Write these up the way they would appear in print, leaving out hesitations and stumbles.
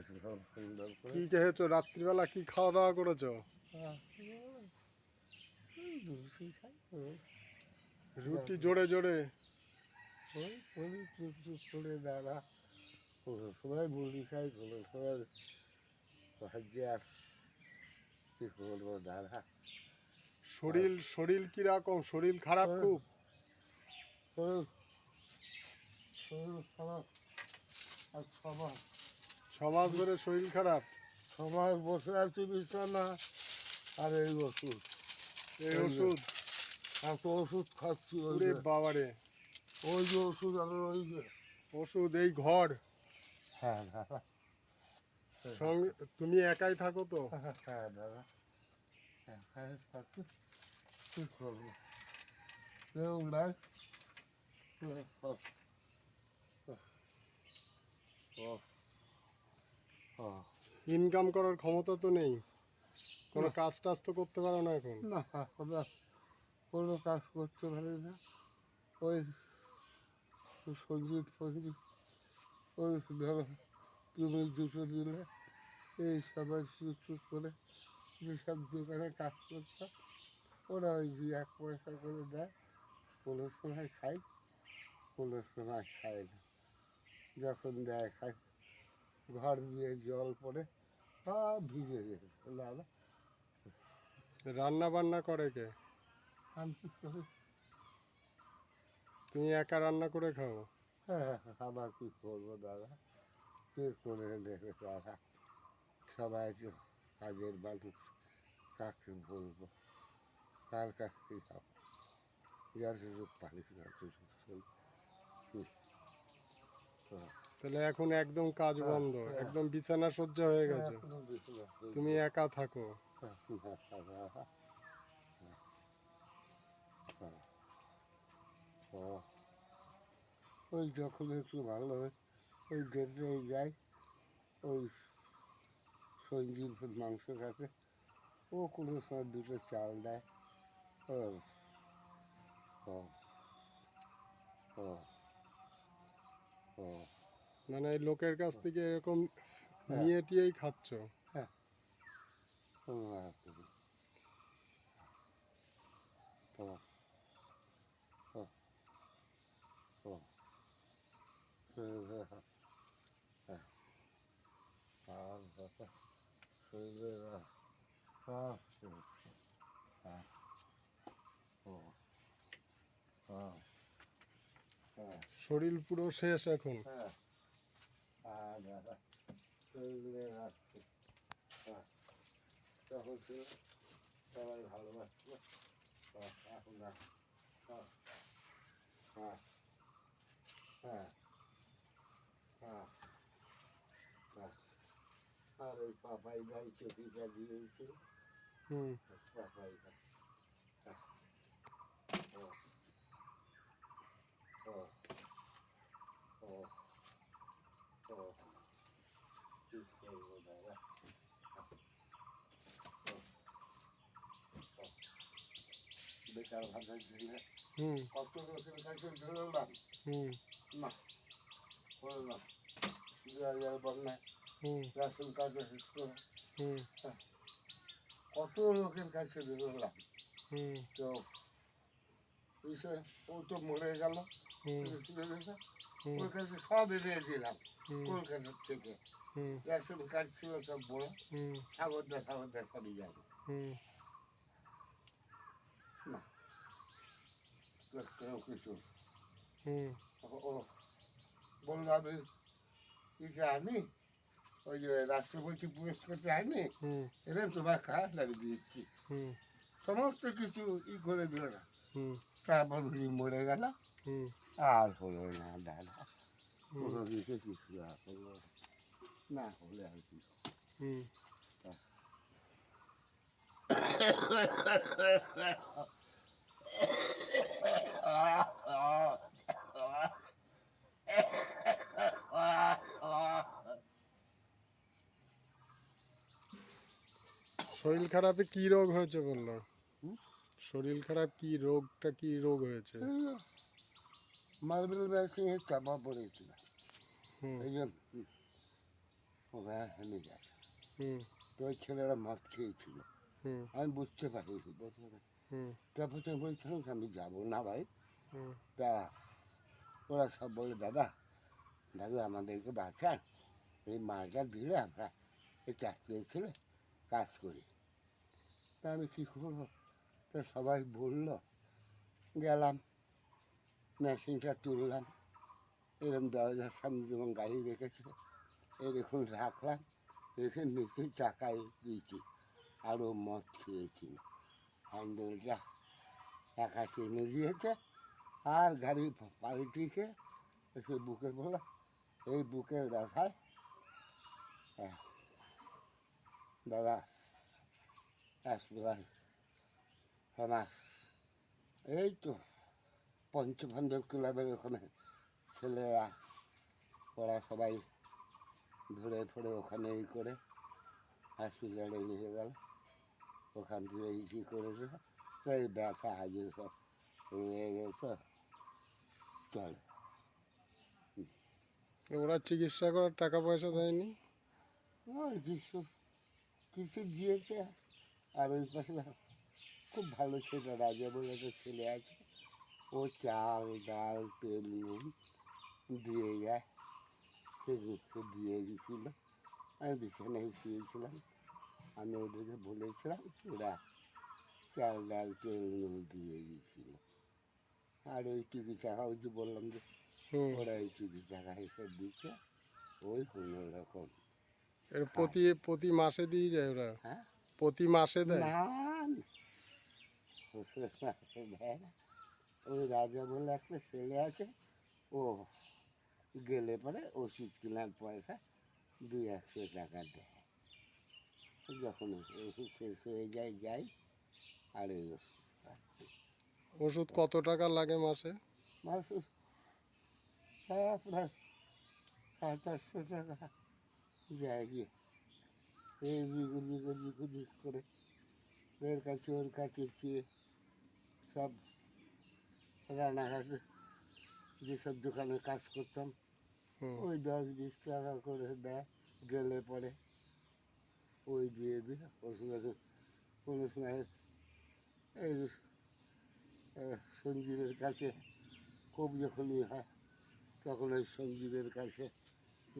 সব সুন্দর করে। কি খেয়েছো রাত্রিবেলা, কি খাওয়া দাওয়া করেছো? রুটি খাই, রুটি জোরে জোরে। ওই পনির টুকটুক করে দাদা, কোনো সময় মুড়ি খাই, কোনো সময় ভাজি। আর কি করবো দাদা, শরীর শরীর কিরকম? শরীর খারাপ খুব? শরীর শরীর খারাপ। আর সবার 6 মাস ধরে শরীর খারাপ? সবার বসে আছি বিছানা, আর এই ওষুধ, এই ওষুধ? এত ওষুধ খাচ্ছি। ওই ওরে যে বাবারে, ওই যে ওষুধ, আর ওই যে ওষুধ এই ঘর? হ্যাঁ দাদা, সঙ্গে তুমি একাই থাকো তো? হ্যাঁ দাদা, হ্যাঁ থাকি। কি করবো, কেউ নাই। ইনকাম করার ক্ষমতা তো নেই? কোনো কাজ টাজ তো করতে পারো না এখন? না, আমরা কোনো কাজ করতে পারি না। ওই সঞ্জিত ফঞ্জিত, ওই ধরো তুমি দুটো দিলে এই সবাই চুপ করে যেসব দোকানে কাজ করতাম, ওরা ওই 1 পয়সা করে দেয়। কোনো সময় খাই, কোনো সময় খাই না। যখন দেয় খাই। ঘর দিয়ে জল পড়ে সব ভিজে গেছে দাদা। রান্না বান্না করে কে? আমি কি করি? তুমি একা রান্না করে খাও? হ্যাঁ, আবার কি করবো দাদা, কে করে দেবে দাদা? সবাই তো কাজের মানুষ, কাকে বলবো, কার কাছ থেকে খাবো? যতটুকু পারি ততটুকু চলি। তাহলে এখন একদম কাজ বন্ধ, একদম বিছানা সজ্জা হয়ে গেছে? তুমি একা থাকো? ওই যখন একটু ভালো হয় ওই গেটে যাই, ওই সঞ্জির মাংস খাতে, ও কোনো সময় 2টো চাল দেয়। ও ও ও ও মানে লোকের কাছ থেকে এরকম হ্যাঁ নিয়ে টিয়েই খাচ্ছ? হ্যাঁ, ও ও ও ও আর কথা শরীরের সব হ্যাঁ, ও হ্যাঁ শরীর পুরো শেষ এখন? হ্যাঁ, আর দাদা শরীরের আসছে। হ্যাঁ, তখন ছিল সবাই ভালোবাসতো, এখন আর হ্যাঁ হ্যাঁ হ্যাঁ হ্যাঁ হ্যাঁ। আর ওই পাপাই ভাই চটিটা দিয়েছে, হুম। পাপাই ভাই। ও ও ও ও কি করবো দাদা, বেকার ভাতার জন্য হুম। কত লোকের কাছে বেরোলাম, হুম। না হলো না। 2000 বন্যায় হুম। রেশন কার্ডে শেষ করে হুম। কত লোকের কাছে বেরোলাম, হুম। তো এসে ও তো মরে গেল। হুম। হুম। ওর কাছে সব এনে দিলাম হুম। কলকাতার থেকে। হুম। রেশন কার্ড ছিল সব বড়, হুম। সাগরদা সবই যাবে হুম। না, কেউ কিছু। হুম। ও বললো আমি ইসে আনি, ওই যে রাষ্ট্রপতি পুরস্কারটা আনি, হুম। এটা তোমার কাজ লাগিয়ে দিচ্ছি। হুম। সমস্ত কিছু করে দিল না। হুম। তারপর উনি মরে গেল, হুম। আর হলো না দাদা, কোনো দিকে কিছু আর হলো না, হলে আর কি। হুম। শরীর খারাপে কি রোগ হয়েছে বললো? শরীর খারাপ কি রোগটা, কি রোগ হয়েছে? মার্বেল মেশিনে চাপা পড়েছিল, হুম। এই জন্য ওখানে হেনে গেছে। হুম তো ওই ছেলেরা মদ খেয়েছিল, হুম আমি বুঝতে পারিনি হুম তারপর তো বলছিলাম যে আমি যাবো না ভাই। হুম তা ওরা সব বলে দাদা দাদু আমাদেরকে বাঁচান, এই মালটা দিলে আমরা এই চাকরি ছেড়ে কাজ করি। তা আমি কী করবো, তা সবাই বললো, গেলাম মেশিনটা তুললাম, এরকম দরজার সামনে যেমন গাড়ি রেখেছে এরকম রাখলাম, রেখে নিচে চাকায় দিয়েছি, আরও মদ খেয়েছিল, হ্যান্ডেলটা একা টেনে দিয়েছে আর গাড়ি পাল্টিকে এসে বুকে বললো, এই বুকের ব্যথায় দাদা হাসপাতাল আমার এই তো পঞ্চপাণ্ডব ক্লাবের ওখানে ছেলেরা ওরা সবাই ধরে ধরে ওখানে এই করে হসপিটালে নিয়ে গেল, ওখান থেকে এই কী করেছে, এই ব্যথা হাজির সব রয়ে গেছে চলে। ওরা চিকিৎসা করার টাকা পয়সা দেয়নি? ওই কিছু কিছু দিয়েছে। আর ওই পাশে খুব ভালো ছেলে, রাজা বলে একটা ছেলে আছে, ও চাল ডাল তেল নুন দিয়ে যায়, সেগুলো দিয়ে গেছিলো। আমি বিছানায় শুয়েছিলাম, আমি ওদেরকে বলেছিলাম, ওরা চাল ডাল তেল নুন দিয়ে গেছিল। আর ওই টুকি টাকা ওই যে বললাম যে হুম ওরা ওই টুকি টাকা হিসেব দিচ্ছে, ওই কোনো রকম। এর প্রতি প্রতি মাসে দিয়ে যায় ওরা? হ্যাঁ প্রতি মাসে দেয়? না দেয় না। ওই রাজা বলে একটা ছেলে আছে, ও গেলে পরে ওষুধ কেনার পয়সা 200-100 টাকা দেয়, যখন ওষুধ শেষ হয়ে যায় যাই আর এই ওষুধ পাচ্ছি। ওষুধ কত টাকা লাগে মাসে? মাসে প্রায় 700-800 টাকা যায় গিয়ে, এই বিগুলি করে এর কাছে ওর কাছে চেয়ে সব রানাঘাটে যেসব দোকানে কাজ করতাম হুম ওই 10-20 টাকা করে দেয়, গেলে পরে ওই দিয়ে দিয়ে ওষুধ। কোনো সময় এই সঞ্জীবের কাছে খুব যখনই হয় তখন ওই সঞ্জীবের কাছে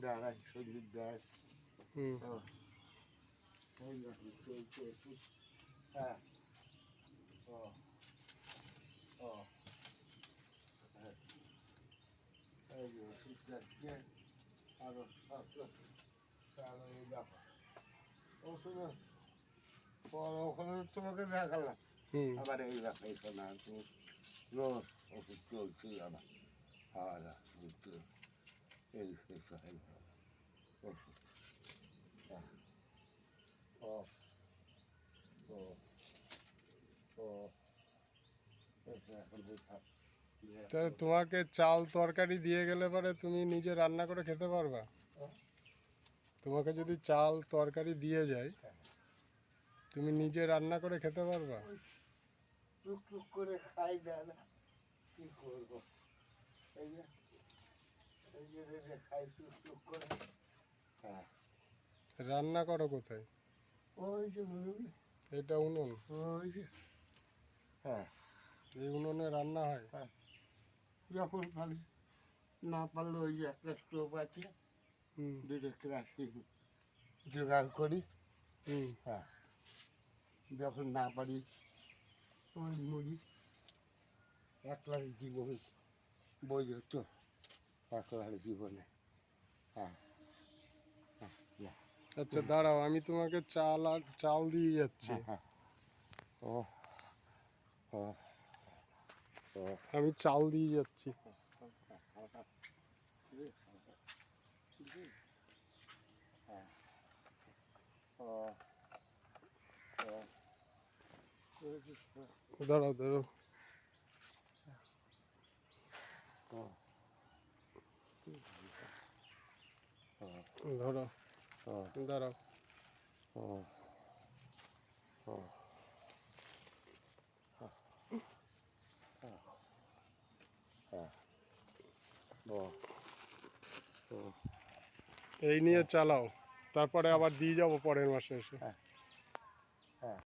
দাঁড়ায়, সঞ্জীব দেয়। হুম তো এই যখন চলছে ওষুধ, হ্যাঁ ও ও হ্যাঁ, এই যে ওষুধ যাচ্ছে আরও তাহলে এই ব্যাপার ওষুধের পর ওখানে তোমাকে দেখালাম, হুম আবার এই ব্যাপারে শোনা তুমি রোজ ওষুধ চলছেই আবার খাওয়া দাওয়া চলছে, এই শেষ হয় ওষুধ। হ্যাঁ ও ও ও এসে এখন থাক। তাহলে তোমাকে চাল তরকারি দিয়ে গেলে পরে তুমি নিজে রান্না করে খেতে পারবা? তোমাকে যদি চাল তরকারি দিয়ে যায় তুমি নিজে রান্না করে খেতে পারবা? টুকটুক করে খাই দাদা, কী করবো, এই যে এই যে রেখে খাই টুকটুক করে। হ্যাঁ রান্না করো কোথায়? ওই যে বলুন, এটা উনুন? ওই যে হ্যাঁ এই উনুনে রান্না হয়? হ্যাঁ যখন পারি, না পারলে ওই যে একটা স্টোভ আছে, হুম দুটো কেরাসিন জোগাড় করি। হুম হ্যাঁ যখন না পারি ওই মুড়ি, একলার জীবন বোঝো তো, একলার জীবনে। হ্যাঁ হ্যাঁ ইয়া, আচ্ছা দাঁড়াও, আমি তোমাকে চাল আর চাল দিয়ে যাচ্ছি। হ্যাঁ হ্যাঁ ও ও ও আমি চাল দিয়ে যাচ্ছি। হ্যাঁ ও ও দাঁড়াও দাঁড়াও। ও ধরো, ও দাঁড়াও। ও ও হ্যাঁ ও ও এই নিয়ে চালাও। তারপরে আবার দিয়ে যাবো পরের মাসে এসে। হ্যাঁ।